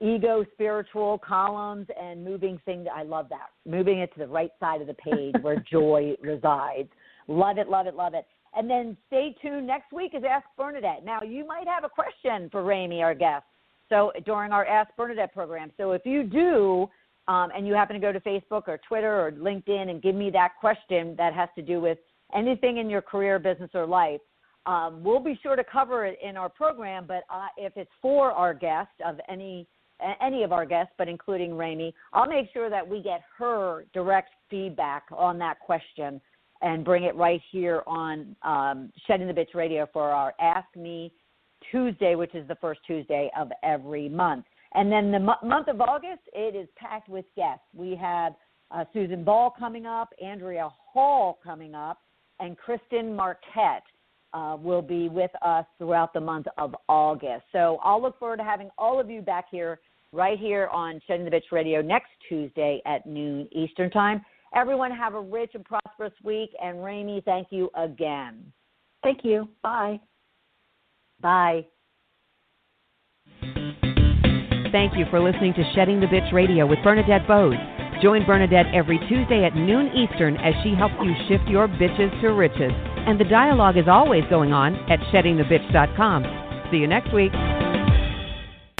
ego spiritual columns and moving things. I love that. Moving it to the right side of the page where joy resides. Love it, love it, love it. And then stay tuned. Next week is Ask Bernadette. Now, you might have a question for Rémy, our guest, so during our Ask Bernadette program. So if you do, and you happen to go to Facebook or Twitter or LinkedIn and give me that question that has to do with anything in your career, business, or life, we'll be sure to cover it in our program. But if it's for our guest of any of our guests, but including Rémy, I'll make sure that we get her direct feedback on that question and bring it right here on Shedding the Bitch Radio for our Ask Me Tuesday, which is the first Tuesday of every month. And then the month of August, it is packed with guests. We have Susan Ball coming up, Andrea Hall coming up, and Kristen Marquette will be with us throughout the month of August. So I'll look forward to having all of you back here, right here on Shedding the Bitch Radio next Tuesday at noon Eastern Time. Everyone have a rich and prosperous week. And Rémy, thank you again. Thank you. Bye. Bye. Thank you for listening to Shedding the Bitch Radio with Bernadette Bose. Join Bernadette every Tuesday at noon Eastern as she helps you shift your bitches to riches. And the dialogue is always going on at sheddingthebitch.com. See you next week.